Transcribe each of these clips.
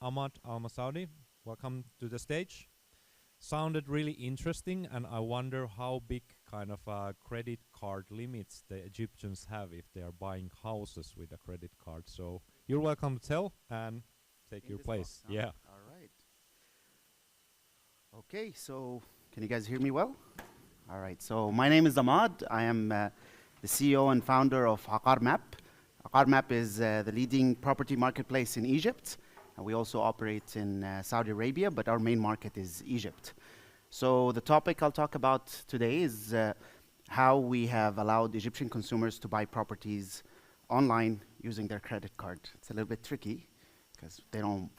Ahmad Almsaodi. Welcome to the stage. Sounded really interesting, and I wonder how big kind of credit card limits the Egyptians have if they are buying houses with a credit card. So you're welcome to tell and take In your this box, place. huh? Yeah. All right. Okay, so can you guys hear me well? All right, so my name is Ahmad. I am the CEO and founder of Aqarmap. Aqarmap is the leading property marketplace in Egypt. And we also operate in Saudi Arabia, but our main market is Egypt. So the topic I'll talk about today is how we have allowed Egyptian consumers to buy properties online using their credit card. It's a little bit tricky because they don't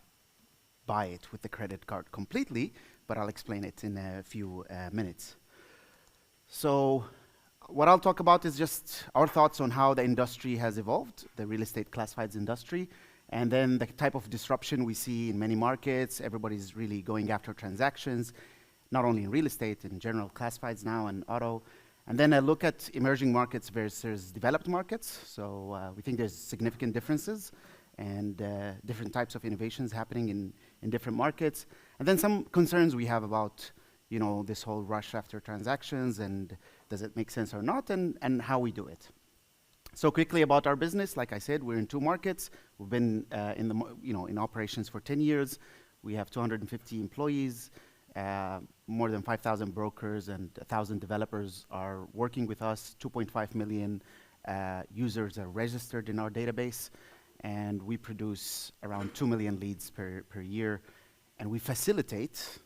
buy it with the credit card completely, but I'll explain it in a few minutes. So what I'll talk about is just our thoughts on how the industry has evolved, the real estate classifieds industry, and then the type of disruption we see in many markets. Everybody's really going after transactions, not only in real estate, in general classifieds now and auto. And then I look at emerging markets versus developed markets. So we think there's significant differences and different types of innovations happening in different markets. And then some concerns we have about this whole rush after transactions and does it make sense or not, and how we do it. So quickly about our business, like I said, we're in 2 markets. We've been in operations for 10 years. We have 250 employees, more than 5,000 brokers, and 1,000 developers are working with us. 2.5 million users are registered in our database, and we produce around 2 million leads per year. And we facilitate,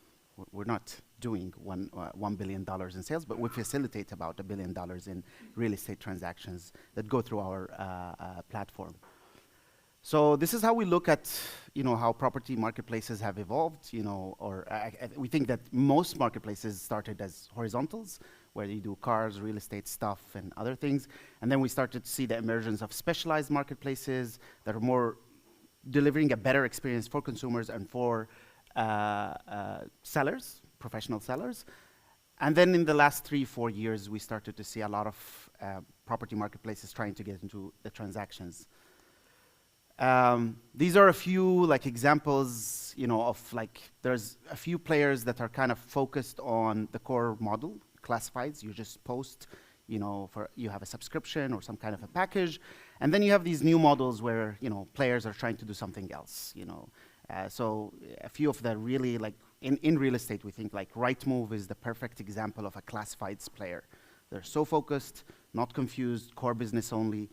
we're not doing $1 billion in sales, but we facilitate about $1 billion in real estate transactions that go through our platform. So this is how we look at how property marketplaces have evolved. We think that most marketplaces started as horizontals, where you do cars, real estate stuff, and other things. And then we started to see the emergence of specialized marketplaces that are more delivering a better experience for consumers and for sellers, professional sellers. And then in the last 3-4 years, we started to see a lot of property marketplaces trying to get into the transactions. These are a few examples, of there's a few players that are kind of focused on the core model, classifieds. You just post, you have a subscription or some kind of a package. And then you have these new models where, players are trying to do something else, So a few of the really in real estate, we think Rightmove is the perfect example of a classifieds player. They're so focused, not confused, core business only,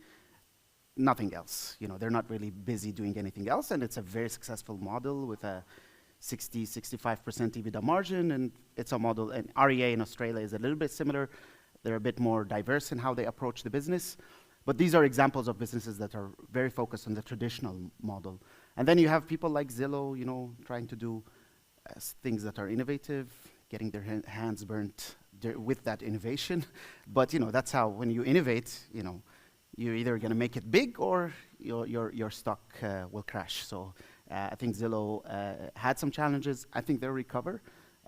nothing else. They're not really busy doing anything else, and it's a very successful model with a 60-65% EBITDA margin, and it's a model, and REA in Australia is a little bit similar. They're a bit more diverse in how they approach the business. But these are examples of businesses that are very focused on the traditional model. And then you have people like Zillow, trying to do things that are innovative, getting their hands burnt with that innovation. But that's how, when you innovate, you're either going to make it big or your stock will crash. So I think Zillow had some challenges. I think they'll recover.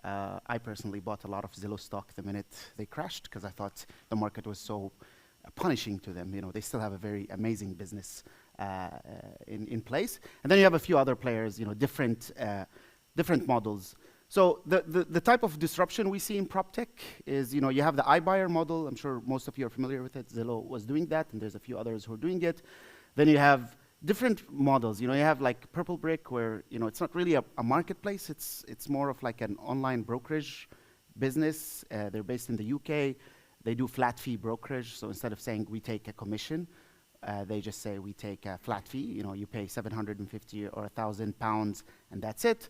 I personally bought a lot of Zillow stock the minute they crashed because I thought the market was so punishing to them. They still have a very amazing business in place. And then you have a few other players, different models. So the type of disruption we see in PropTech is, you have the iBuyer model. I'm sure most of you are familiar with it. Zillow was doing that, and there's a few others who are doing it. Then you have different models. You have Purple Brick, where it's not really a marketplace. It's more of an online brokerage business. They're based in the UK. They do flat fee brokerage. So instead of saying we take a commission, they just say we take a flat fee. You pay 750 or 1,000 pounds, and that's it.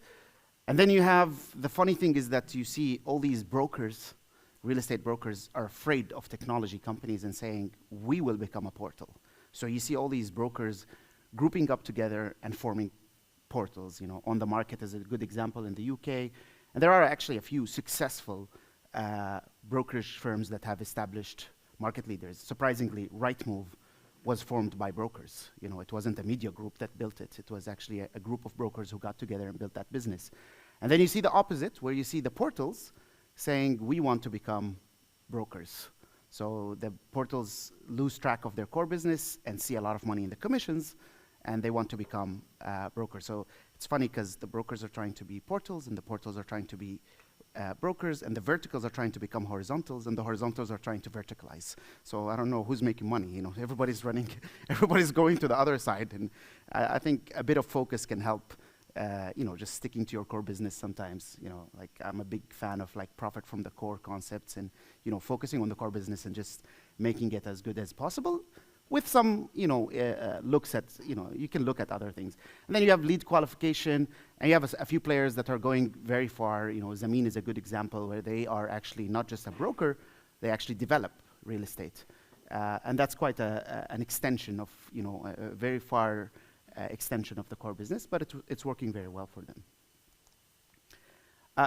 And then you have, the funny thing is that you see all these brokers, real estate brokers, are afraid of technology companies and saying, we will become a portal. So you see all these brokers grouping up together and forming portals. On the Market is a good example in the UK. And there are actually a few successful brokerage firms that have established market leaders. Surprisingly, Rightmove was formed by brokers. It wasn't a media group that built it. It was actually a group of brokers who got together and built that business. And then you see the opposite, where you see the portals saying, we want to become brokers. So the portals lose track of their core business and see a lot of money in the commissions, and they want to become brokers. So it's funny because the brokers are trying to be portals, and the portals are trying to be brokers, and the verticals are trying to become horizontals, and the horizontals are trying to verticalize. So I don't know who's making money. You know, everybody's running, everybody's going to the other side, and I think a bit of focus can help. You know, just sticking to your core business sometimes. You know, like I'm a big fan of like profit from the core concepts, and you know, focusing on the core business and just making it as good as possible. With some, you know, looks at, you know, you can look at other things. And then you have lead qualification, and you have a few players that are going very far. You know, Zameen is a good example where they are actually not just a broker, they actually develop real estate. And that's quite an extension of, you know, a very far extension of the core business, but it's working very well for them.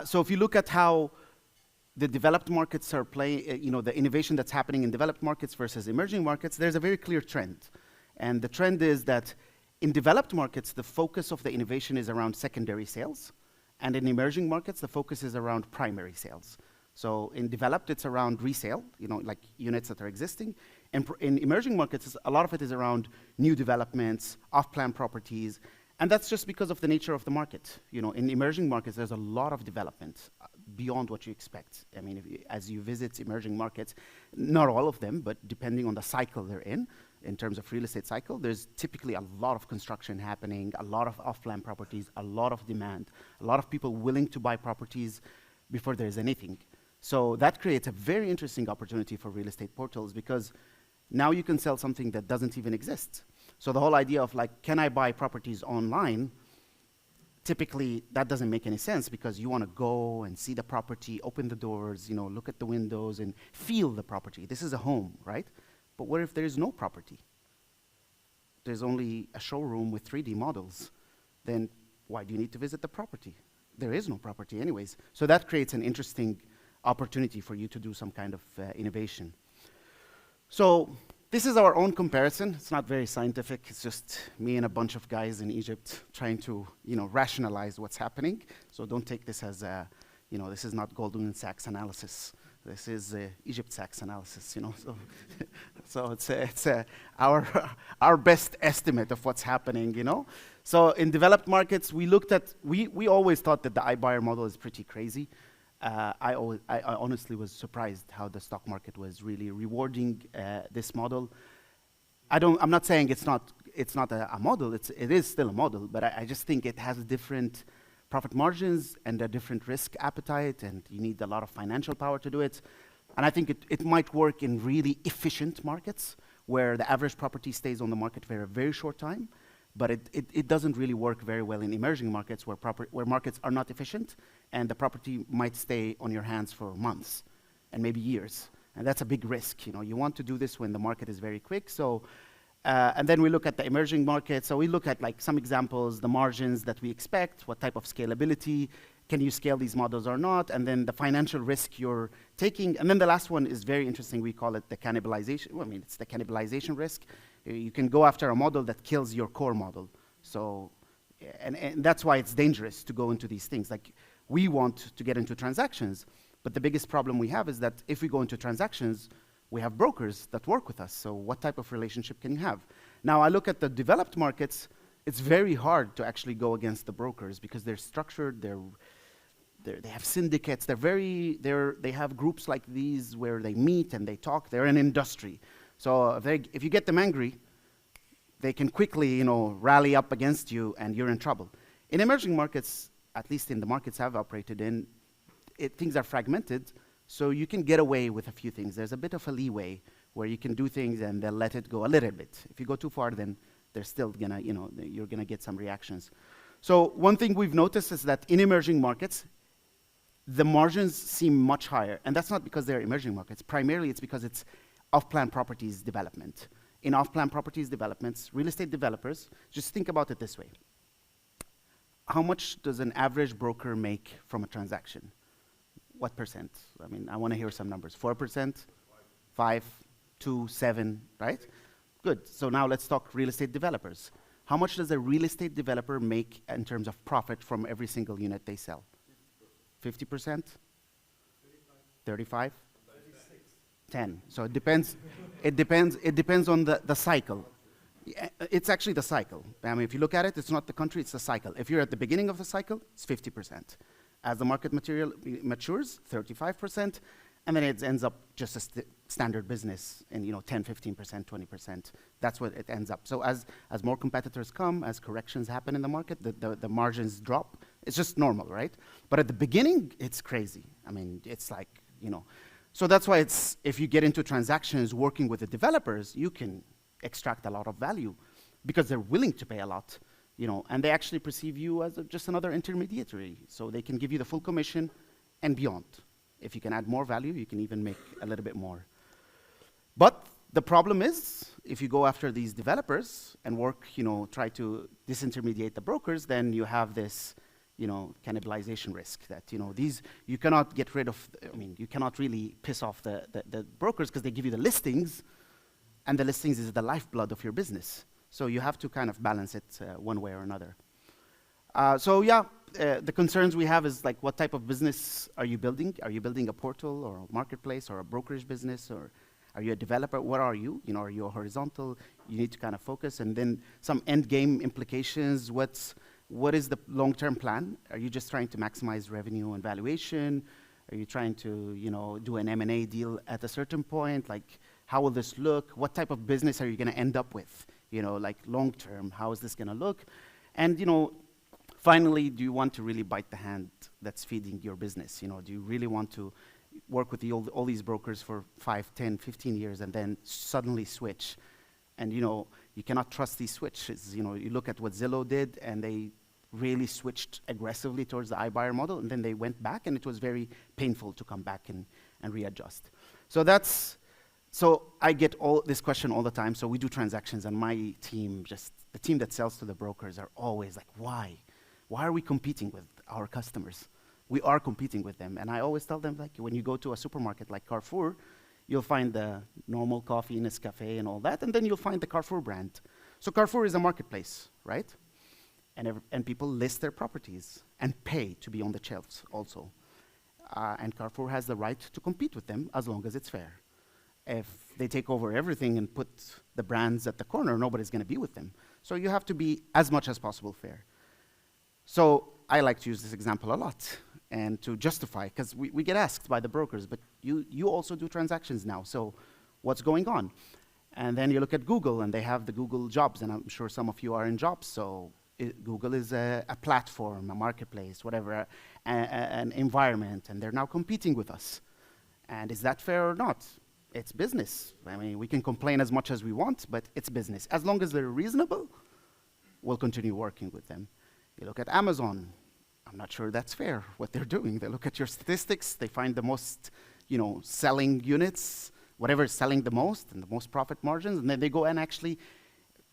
So if you look at how the developed markets are playing, you know, the innovation that's happening in developed markets versus emerging markets, there's a very clear trend. And the trend is that in developed markets, the focus of the innovation is around secondary sales. And in emerging markets, the focus is around primary sales. So in developed, it's around resale, you know, like units that are existing. And in emerging markets, a lot of it is around new developments, off-plan properties. And that's just because of the nature of the market. You know, in emerging markets, there's a lot of development beyond what you expect. I mean, as you visit emerging markets, not all of them, but depending on the cycle they're in terms of real estate cycle, there's typically a lot of construction happening, a lot of off-plan properties, a lot of demand, a lot of people willing to buy properties before there's anything. So that creates a very interesting opportunity for real estate portals, because now you can sell something that doesn't even exist. So the whole idea of like, can I buy properties online? Typically, that doesn't make any sense, because you want to go and see the property, open the doors, you know, look at the windows and feel the property. This is a home, right? But what if there is no property? There's only a showroom with 3D models. Then why do you need to visit the property? There is no property anyways. So that creates an interesting opportunity for you to do some kind of innovation. So this is our own comparison. It's not very scientific. It's just me and a bunch of guys in Egypt trying to, you know, rationalize what's happening. So don't take this as a, you know, this is not Goldman Sachs analysis. This is Egypt Sachs analysis, you know. So, so it's our best estimate of what's happening, you know. So in developed markets, we looked at, we always thought that the iBuyer model is pretty crazy. I honestly was surprised how the stock market was really rewarding this model. I'm not saying it's not a model. It is still a model, but I just think it has different profit margins and a different risk appetite, and you need a lot of financial power to do it. And I think it might work in really efficient markets where the average property stays on the market for a very short time. But it doesn't really work very well in emerging markets where markets are not efficient, and the property might stay on your hands for months and maybe years. And that's a big risk. You know, you want to do this when the market is very quick. So, and then we look at the emerging markets. So we look at like some examples, the margins that we expect, what type of scalability, can you scale these models or not, and then the financial risk you're taking. And then the last one is very interesting. We call it the cannibalization. Well, I mean, it's the cannibalization risk. You can go after a model that kills your core model. So, and that's why it's dangerous to go into these things. Like, we want to get into transactions, but the biggest problem we have is that if we go into transactions, we have brokers that work with us. So what type of relationship can you have? Now, I look at the developed markets, it's very hard to actually go against the brokers because they're structured, they have syndicates, they have groups like these where they meet and they talk, they're an industry. So if you get them angry, they can quickly, you know, rally up against you and you're in trouble. In emerging markets, at least in the markets I've operated in, things are fragmented, so you can get away with a few things. There's a bit of a leeway where you can do things and they'll let it go a little bit. If you go too far, then they're still gonna, you know, you're gonna get some reactions. So one thing we've noticed is that in emerging markets, the margins seem much higher, and that's not because they're emerging markets. Primarily, it's because it's off-plan properties development. In off-plan properties developments, real estate developers, just think about it this way. How much does an average broker make from a transaction? What percent? I mean, I want to hear some numbers. 4%? 5, 2, 7, right? Good. So now let's talk real estate developers. How much does a real estate developer make in terms of profit from every single unit they sell? 50%? 35? 10. So it depends on the cycle. It's actually the cycle. I mean, if you look at it, it's not the country, it's the cycle. If you're at the beginning of the cycle, it's 50%. As the market matures, 35%, and then it ends up just a standard business in 10, 15%, 20%. That's what it ends up. So as more competitors come, as corrections happen in the market, the margins drop. It's just normal, right? But at the beginning, it's crazy. I mean, it's like, So that's why if you get into transactions working with the developers, you can extract a lot of value because they're willing to pay a lot, and they actually perceive you as just another intermediary. So they can give you the full commission and beyond. If you can add more value, you can even make a little bit more. But the problem is, if you go after these developers and work, try to disintermediate the brokers, then you have this, cannibalization risk that, you cannot get rid of, you cannot really piss off the brokers because they give you the listings, and the listings is the lifeblood of your business. So you have to kind of balance it one way or another. The concerns we have is like, what type of business are you building? Are you building a portal or a marketplace or a brokerage business, or are you a developer? What are you? Are you a horizontal? You need to kind of focus. And then some end game implications. What is the long-term plan? Are you just trying to maximize revenue and valuation? Are you trying to, do an M&A deal at a certain point? Like, how will this look? What type of business are you going to end up with? Like long-term, how is this going to look? And, finally, do you want to really bite the hand that's feeding your business? Do you really want to work with all these brokers for 5, 10, 15 years and then suddenly switch? And, you cannot trust these switches. You look at what Zillow did, and they really switched aggressively towards the iBuyer model, and then they went back, and it was very painful to come back and readjust. So I get this question all the time. So we do transactions, and my team, the team that sells to the brokers, are always like, why? Why are we competing with our customers? We are competing with them. And I always tell them, like, when you go to a supermarket like Carrefour, you'll find the normal coffee, Nescafe, and all that, and then you'll find the Carrefour brand. So Carrefour is a marketplace, right? And people list their properties and pay to be on the shelves also. And Carrefour has the right to compete with them as long as it's fair. If they take over everything and put the brands at the corner, nobody's going to be with them. So you have to be as much as possible fair. So I like to use this example a lot, and to justify, because we get asked by the brokers, but you also do transactions now, so what's going on? And then you look at Google, and they have the Google Jobs, and I'm sure some of you are in jobs, so Google is a platform, a marketplace, whatever, an environment, and they're now competing with us. And is that fair or not? It's business. I mean, we can complain as much as we want, but it's business. As long as they're reasonable, we'll continue working with them. You look at Amazon. I'm not sure that's fair, what they're doing. They look at your statistics, they find the most, selling units, whatever is selling the most and the most profit margins, and then they go and actually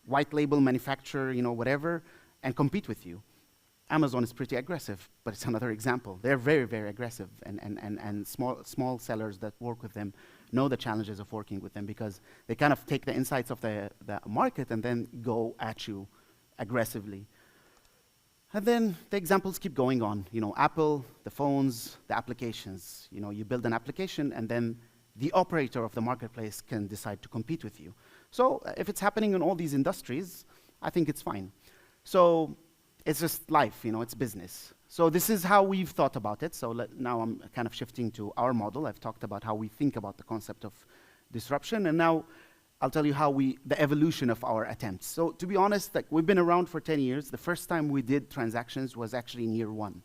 white label manufacture, whatever, and compete with you. Amazon is pretty aggressive, but it's another example. They're very, very aggressive, and small sellers that work with them know the challenges of working with them, because they kind of take the insights of the market and then go at you aggressively. And then the examples keep going on. Apple, the phones, the applications. You build an application, and then the operator of the marketplace can decide to compete with you. So if it's happening in all these industries, I think it's fine. So it's just life, it's business. So this is how we've thought about it. So now I'm kind of shifting to our model. I've talked about how we think about the concept of disruption, and now I'll tell you the evolution of our attempts. So to be honest, we've been around for 10 years. The first time we did transactions was actually in year one.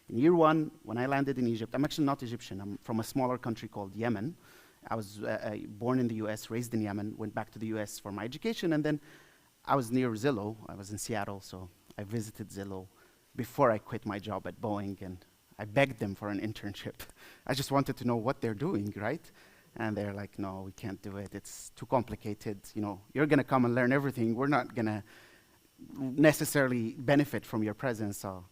In year one, when I landed in Egypt, I'm actually not Egyptian. I'm from a smaller country called Yemen. I was born in the US, raised in Yemen, went back to the US for my education, and then I was near Zillow. I was in Seattle, so I visited Zillow before I quit my job at Boeing, and I begged them for an internship. I just wanted to know what they're doing, right? And they're like, no, we can't do it. It's too complicated. You're going to come and learn everything. We're not going to necessarily benefit from your presence. So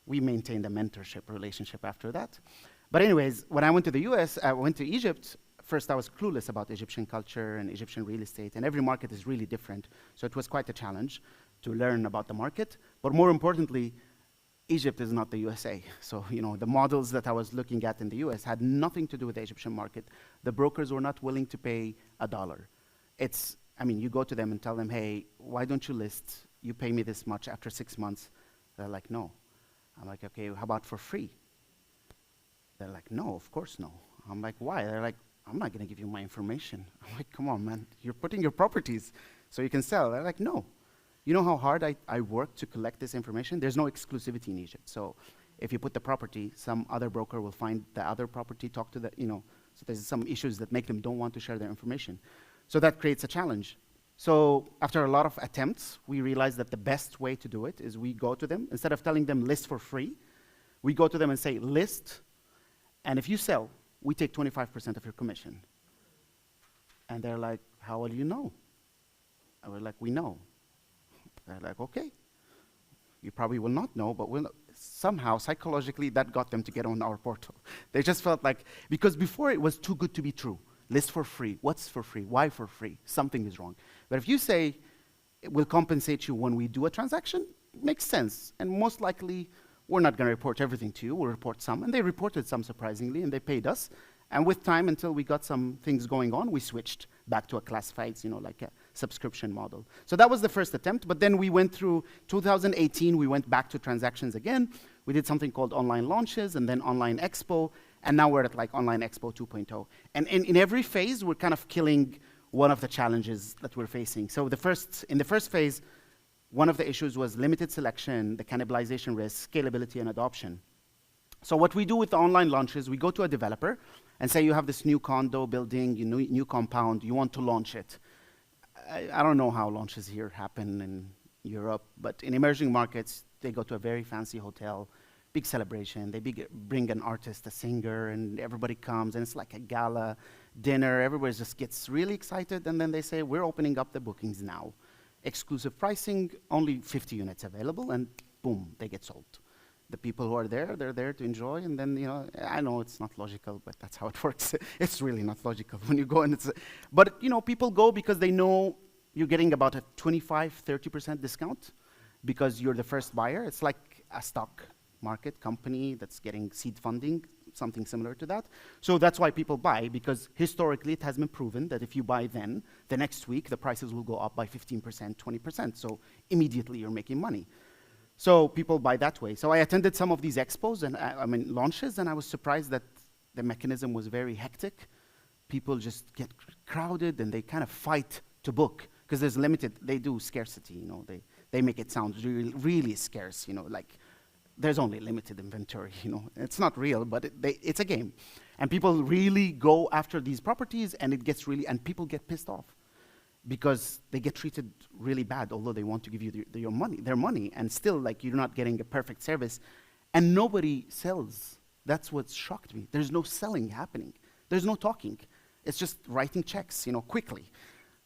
we maintained a mentorship relationship after that. But anyways, when I went to the US, I went to Egypt. First, I was clueless about Egyptian culture and Egyptian real estate, and every market is really different. So it was quite a challenge to learn about the market. But more importantly, Egypt is not the USA. So, the models that I was looking at in the US had nothing to do with the Egyptian market. The brokers were not willing to pay $1. I mean, you go to them and tell them, hey, why don't you list? You pay me this much after 6 months. They're like, no. I'm like, okay, how about for free? They're like, no, of course no. I'm like, why? They're like, I'm not going to give you my information. I'm like, come on, man. You're putting your properties so you can sell. They're like, no. You know how hard I work to collect this information? There's no exclusivity in Egypt. So if you put the property, some other broker will find the other property, talk to the, so there's some issues that make them don't want to share their information. So that creates a challenge. So after a lot of attempts, we realized that the best way to do it is we go to them. Instead of telling them list for free, we go to them and say list, and if you sell, we take 25% of your commission. And they're like, how will you know? And we're like, we know. They're like, okay. You probably will not know, but we'll know. Somehow, psychologically, that got them to get on our portal. They just felt like, because before it was too good to be true. List for free. What's for free? Why for free? Something is wrong. But if you say, it will compensate you when we do a transaction, it makes sense. And most likely, we're not going to report everything to you. We'll report some. And they reported some, surprisingly, and they paid us. And with time, until we got some things going on, we switched back to a classifieds, like a subscription model. So that was the first attempt. But then we went through 2018. We went back to transactions again. We did something called online launches and then online expo. And now we're at like Online Expo 2.0. And in every phase, we're kind of killing one of the challenges that we're facing. So in the first phase, one of the issues was limited selection, the cannibalization risk, scalability, and adoption. So what we do with the online launches, we go to a developer and say, you have this new condo building, new compound, you want to launch it. I don't know how launches here happen in Europe, but in emerging markets, they go to a very fancy hotel, big celebration. They bring an artist, a singer, and everybody comes, and it's like a gala dinner. Everybody just gets really excited, and then they say, we're opening up the bookings now. Exclusive pricing, only 50 units available, and boom, they get sold. The people who are there, they're there to enjoy, and then, I know it's not logical, but that's how it works. It's really not logical when you go, and but, people go because they know you're getting about a 25, 30% discount because you're the first buyer. It's like a stock market company that's getting seed funding, something similar to that. So that's why people buy, because historically it has been proven that if you buy then, the next week the prices will go up by 15%, 20%. So immediately you're making money. So people buy that way. So I attended some of these expos and launches, and I was surprised that the mechanism was very hectic. People just get crowded and they kind of fight to book because there's limited, they do scarcity, they make it sound really, really scarce, like there's only limited inventory, It's not real, but it's a game. And people really go after these properties, and it gets really, and people get pissed off because they get treated really bad, although they want to give you their money, and still, like, you're not getting a perfect service, and nobody sells. That's what shocked me. There's no selling happening. There's no talking. It's just writing checks, quickly.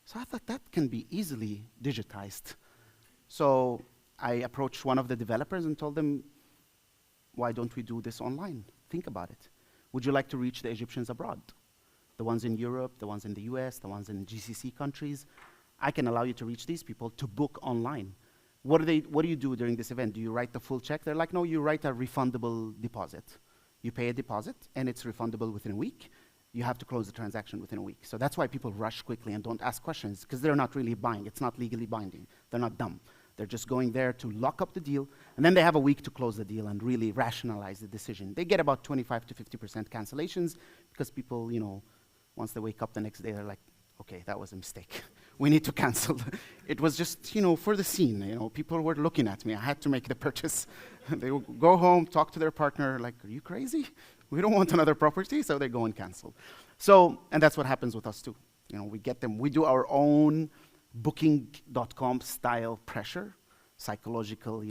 So I thought that can be easily digitized. So I approached one of the developers and told them, why don't we do this online? Think about it. Would you like to reach the Egyptians abroad? The ones in Europe, the ones in the US, the ones in GCC countries. I can allow you to reach these people to book online. What do you do during this event? Do you write the full check? They're like, no, you write a refundable deposit. You pay a deposit, and it's refundable within a week. You have to close the transaction within a week. So that's why people rush quickly and don't ask questions, because they're not really buying. It's not legally binding. They're not dumb. They're just going there to lock up the deal, and then they have a week to close the deal and really rationalize the decision. They get about 25 to 50% cancellations because people, once they wake up the next day, they're like, okay, that was a mistake. We need to cancel. It was just, for the scene. People were looking at me. I had to make the purchase. They would go home, talk to their partner, like, are you crazy? We don't want another property, so they go and cancel. So, and that's what happens with us too. We get them. We do our own Booking.com style pressure, psychological,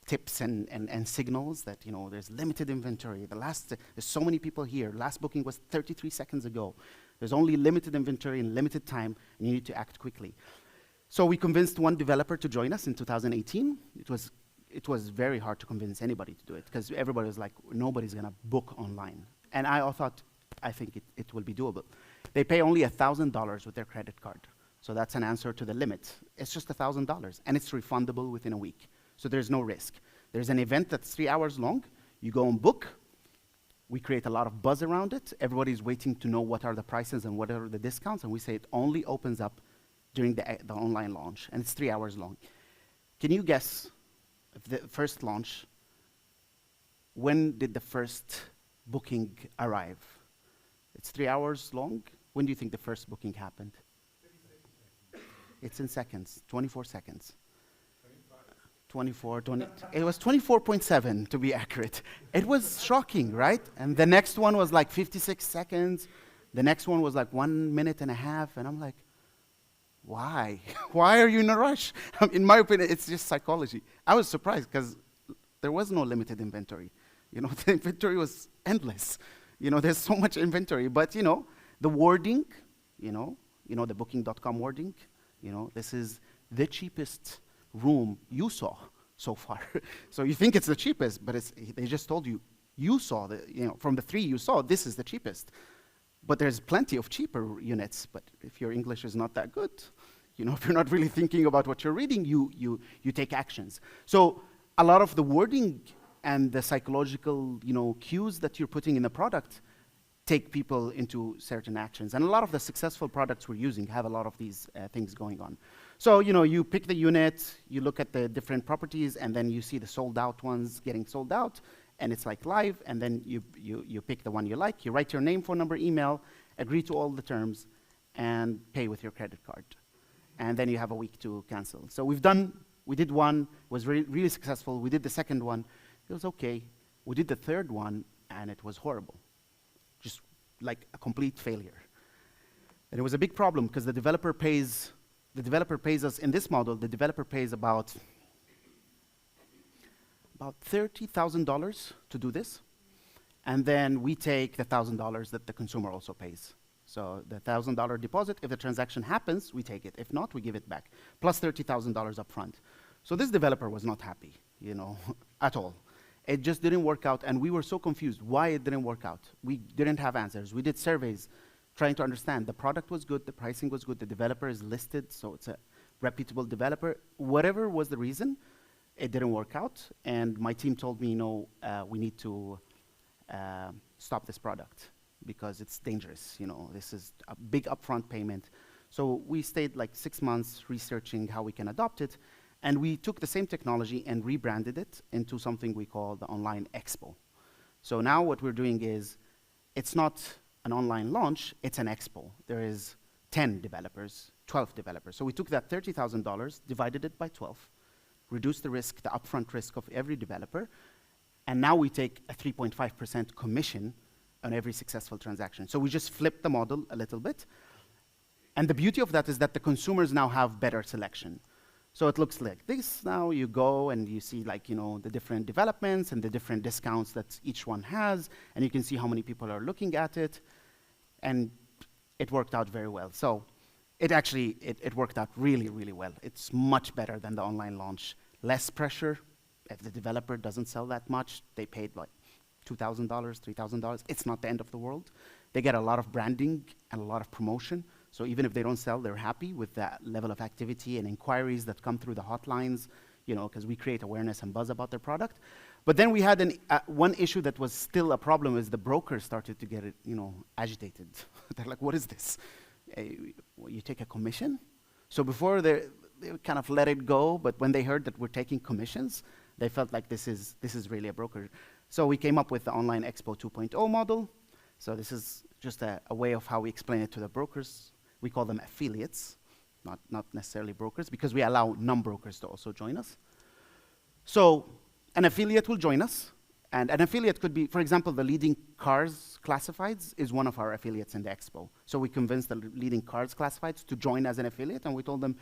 tips and signals that, there's limited inventory. There's so many people here. Last booking was 33 seconds ago. There's only limited inventory and limited time, and you need to act quickly. So we convinced one developer to join us in 2018. It was very hard to convince anybody to do it because everybody was like, nobody's going to book online. And I think it will be doable. They pay only $1,000 with their credit card. So that's an answer to the limit. It's just $1,000, and it's refundable within a week. So there's no risk. There's an event that's 3 hours long. You go and book. We create a lot of buzz around it. Everybody's waiting to know what are the prices and what are the discounts, and we say it only opens up during the online launch, and it's 3 hours long. Can you guess, if the first launch, when did the first booking arrive? It's 3 hours long. When do you think the first booking happened? It's in seconds, 24 seconds. 20, it was 24.7 to be accurate. It was shocking, right? And the next one was like 56 seconds. The next one was like 1 minute and a half. And I'm like, why? Why are you in a rush? In my opinion, it's just psychology. I was surprised because there was no limited inventory. You know, the inventory was endless. You know, there's so much inventory. But, you know, the wording, you know, the booking.com wording, you know, this is the cheapest room you saw so far. So you think it's the cheapest, but they just told you, you saw, from the 3 you saw, this is the cheapest. But there's plenty of cheaper units, but if your English is not that good, you know, if you're not really thinking about what you're reading, you take actions. So a lot of the wording and the psychological, you know, cues that you're putting in the product take people into certain actions. And a lot of the successful products we're using have a lot of these things going on. So, you know, you pick the unit, you look at the different properties, and then you see the sold out ones getting sold out, and it's like live, and then you pick the one you like, you write your name, phone number, email, agree to all the terms, and pay with your credit card. And then you have a week to cancel. So we did one, it was really successful. We did the second one, it was okay. We did the third one, and it was horrible. Just like a complete failure. And it was a big problem because the developer pays us in this model, the developer pays about $30,000 to do this. And then we take the $1,000 that the consumer also pays. So the $1,000 deposit, if the transaction happens, we take it. If not, we give it back, plus $30,000 up front. So this developer was not happy, you know, at all. It just didn't work out, and we were so confused why it didn't work out. We didn't have answers. We did surveys trying to understand. The product was good, the pricing was good, the developer is listed, so it's a reputable developer. Whatever was the reason, it didn't work out, and my team told me, no, we need to stop this product because it's dangerous. You know, this is a big upfront payment. So we stayed like 6 months researching how we can adopt it, and we took the same technology and rebranded it into something we call the Online Expo. So now what we're doing is, it's not an online launch, it's an expo. There is 10 developers, 12 developers. So we took that $30,000, divided it by 12, reduced the risk, the upfront risk of every developer, and now we take a 3.5% commission on every successful transaction. So we just flipped the model a little bit. And the beauty of that is that the consumers now have better selection. So it looks like this. Now you go and you see, like, you know, the different developments and the different discounts that each one has, and you can see how many people are looking at it, and it worked out very well. So it actually, it worked out really, really well. It's much better than the online launch. Less pressure. If the developer doesn't sell that much, they paid like $2,000, $3,000. It's not the end of the world. They get a lot of branding and a lot of promotion. So even if they don't sell, they're happy with that level of activity and inquiries that come through the hotlines, you know, because we create awareness and buzz about their product. But then we had one issue that was still a problem, is the brokers started to get it, you know, agitated. They're like, what is this? You take a commission? So before they kind of let it go, but when they heard that we're taking commissions, they felt like this is really a broker. So we came up with the Online Expo 2.0 model. So this is just a way of how we explain it to the brokers. We call them affiliates, not necessarily brokers, because we allow non-brokers to also join us. So an affiliate will join us, and an affiliate could be, for example, the leading cars classifieds is one of our affiliates in the expo. So we convinced the leading cars classifieds to join as an affiliate, and we told them,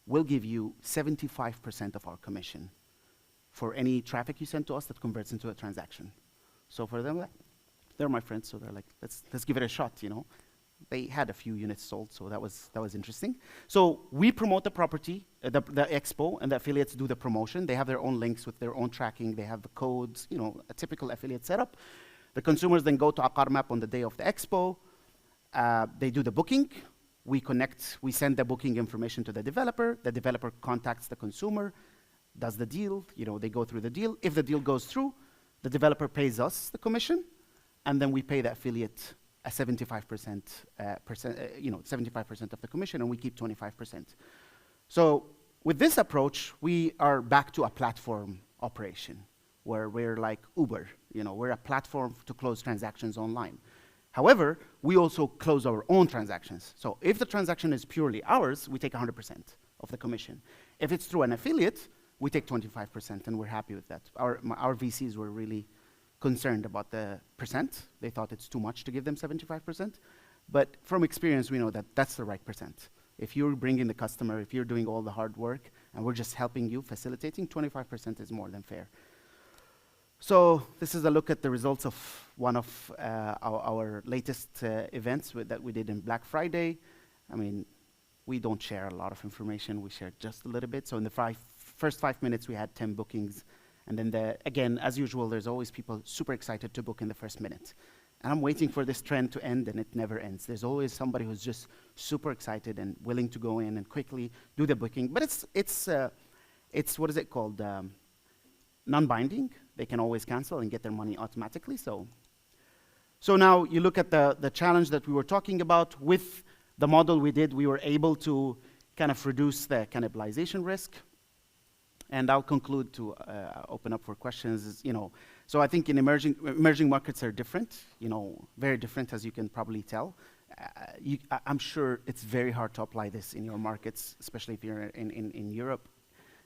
we'll give you 75% of our commission for any traffic you send to us that converts into a transaction. So for them, they're my friends, so they're like, let's give it a shot, you know. They had a few units sold, so that was interesting. So we promote the property, the expo, and the affiliates do the promotion. They have their own links with their own tracking. They have the codes, you know, a typical affiliate setup. The consumers then go to Aqarmap on the day of the expo. They do the booking. We send the booking information to the developer. The developer contacts the consumer, does the deal. You know, they go through the deal. If the deal goes through, the developer pays us the commission, and then we pay the affiliate a 75% 75% of the commission, and we keep 25%. So with this approach, we are back to a platform operation where we're like Uber. We're a platform to close transactions online. However, we also close our own transactions. So if the transaction is purely ours, we take 100% of the commission. If it's through an affiliate, we take 25%, and we're happy with that. Our VCs were really concerned about the percent. They thought it's too much to give them 75%. But from experience, we know that that's the right percent. If you're bringing the customer, if you're doing all the hard work, and we're just helping you, facilitating, 25% is more than fair. So this is a look at the results of one of our latest events that we did in Black Friday. I mean, we don't share a lot of information. We share just a little bit. So in the first 5 minutes, we had 10 bookings. And then, again, as usual, there's always people super excited to book in the first minute. And I'm waiting for this trend to end, and it never ends. There's always somebody who's just super excited and willing to go in and quickly do the booking. But it's what is it called? Non-binding. They can always cancel and get their money automatically. So now you look at the challenge that we were talking about. With the model we did, we were able to kind of reduce the cannibalization risk. And I'll conclude to open up for questions. So I think in emerging markets are different, very different, as you can probably tell. I'm sure it's very hard to apply this in your markets, especially if you're in Europe.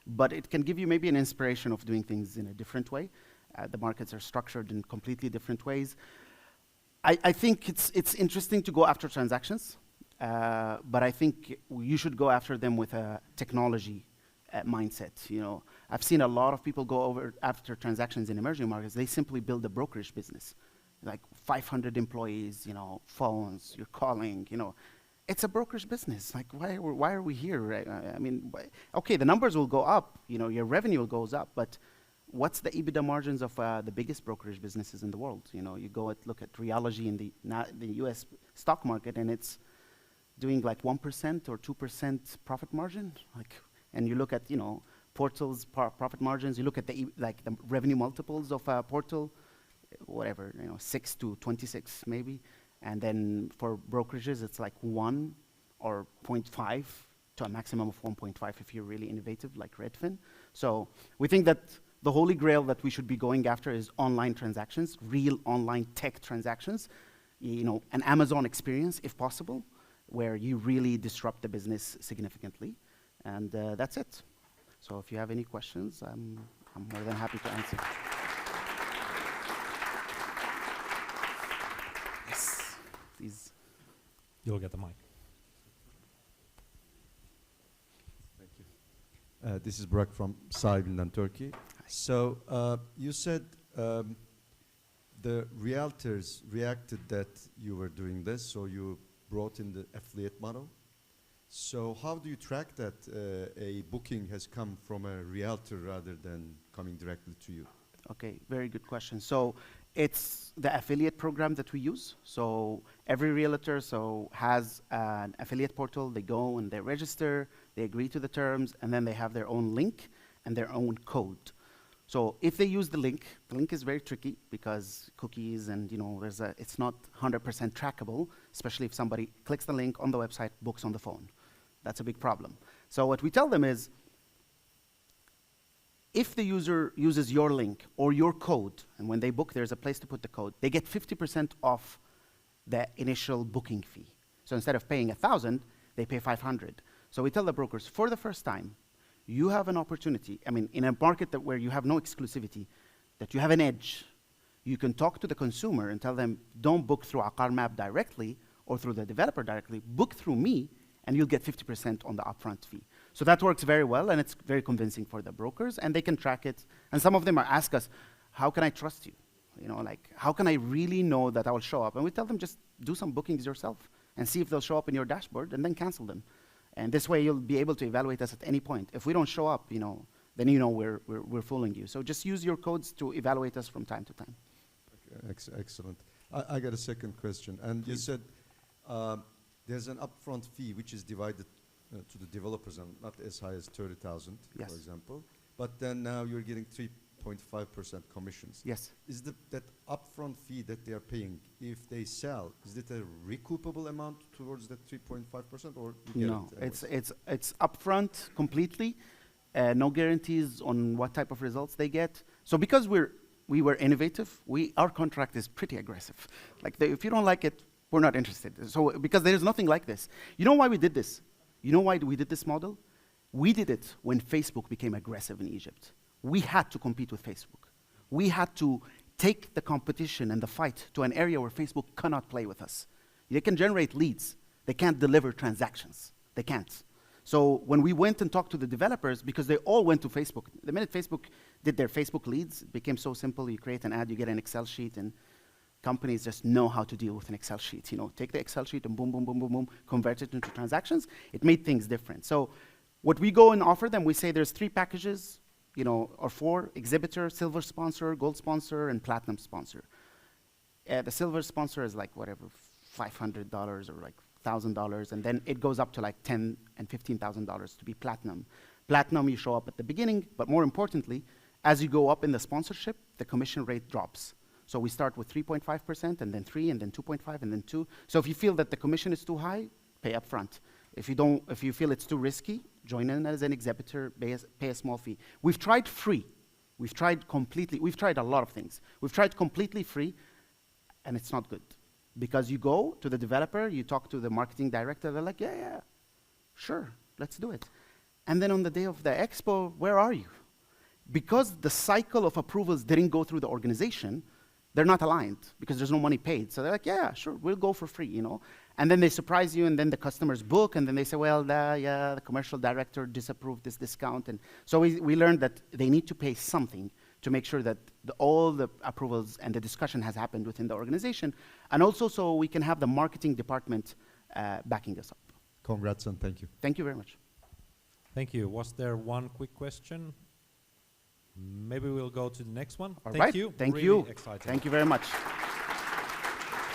But it can give you maybe an inspiration of doing things in a different way. The markets are structured in completely different ways. I think it's interesting to go after transactions, but I think you should go after them with a technology mindset. I've seen a lot of people go over after transactions in emerging markets. They simply build a brokerage business, like 500 employees, phones, you're calling, It's a brokerage business. Like, why are we here? Right? I mean, okay, the numbers will go up, your revenue goes up, but what's the EBITDA margins of the biggest brokerage businesses in the world? You go look at Realogy in the US stock market, and it's doing like 1% or 2% profit margin. And you look at, portals' profit margins. You look at the revenue multiples of a portal, whatever, 6 to 26 maybe. And then for brokerages, it's like 1 or 0.5 to a maximum of 1.5 if you're really innovative, like Redfin. So we think that the holy grail that we should be going after is online transactions, real online tech transactions, an Amazon experience, if possible, where you really disrupt the business significantly. And that's it. So if you have any questions, I'm more than happy to answer. Yes, please. You'll get the mic. Thank you. This is Burak from Sahibinden, Turkey. So you said the realtors reacted that you were doing this, so you brought in the affiliate model. So how do you track that a booking has come from a realtor rather than coming directly to you? Okay, very good question. So it's the affiliate program that we use. So every realtor has an affiliate portal. They go and they register, they agree to the terms, and then they have their own link and their own code. So if they use the link is very tricky because cookies and it's not 100% trackable, especially if somebody clicks the link on the website, books on the phone. That's a big problem. So what we tell them is, if the user uses your link or your code, and when they book, there's a place to put the code, they get 50% off the initial booking fee. So instead of paying 1,000, they pay 500. So we tell the brokers, for the first time, you have an opportunity, in a market where you have no exclusivity, that you have an edge. You can talk to the consumer and tell them, don't book through Aqarmap directly or through the developer directly, book through me, and you'll get 50% on the upfront fee. So that works very well, and it's very convincing for the brokers, and they can track it. And some of them ask us, how can I trust you? How can I really know that I will show up? And we tell them, just do some bookings yourself and see if they'll show up in your dashboard, and then cancel them. And this way, you'll be able to evaluate us at any point. If we don't show up, then we're fooling you. So just use your codes to evaluate us from time to time. Okay, excellent. I got a second question. And you said there's an upfront fee which is divided to the developers and not as high as 30,000, yes, for example. But then now you're getting 3.5% commissions. Yes. Is that upfront fee that they are paying, if they sell, is it a recoupable amount towards that 3.5%, or you get No, it? it's upfront completely. No guarantees on what type of results they get. So because we were innovative, our contract is pretty aggressive. Like if you don't like it, we're not interested. So because there's nothing like this. You know why we did this? You know why we did this model? We did it when Facebook became aggressive in Egypt. We had to compete with Facebook. We had to take the competition and the fight to an area where Facebook cannot play with us. They can generate leads. They can't deliver transactions. They can't. So when we went and talked to the developers, because they all went to Facebook, the minute Facebook did their Facebook leads, it became so simple. You create an ad, you get an Excel sheet, and companies just know how to deal with an Excel sheet. You know, take the Excel sheet and boom, boom, boom, boom, boom, convert it into transactions. It made things different. So what we go and offer them, we say there's 3 packages, you know, or 4: exhibitor, silver sponsor, gold sponsor, and platinum sponsor. The silver sponsor is like whatever, $500 or like $1,000, and then it goes up to like $10,000 and $15,000 to be platinum. Platinum, you show up at the beginning, but more importantly, as you go up in the sponsorship, the commission rate drops. So we start with 3.5%, and then 3, and then 2.5, and then 2. So if you feel that the commission is too high, pay up front. If you feel it's too risky, join in as an exhibitor, pay a small fee. We've tried free. We've tried a lot of things. We've tried completely free, and it's not good. Because you go to the developer, you talk to the marketing director, they're like, yeah, sure, let's do it. And then on the day of the expo, where are you? Because the cycle of approvals didn't go through the organization, they're not aligned because there's no money paid. So they're like, yeah, sure, we'll go for free, you know? And then they surprise you, and then the customers book, and then they say, well, the commercial director disapproved this discount. And so we learned that they need to pay something to make sure that all the approvals and the discussion has happened within the organization, and also so we can have the marketing department backing us up. Congrats and thank you. Thank you very much. Thank you. Was there one quick question? Maybe we'll go to the next one. All Thank right. you. Thank Really you. exciting. Thank you very much.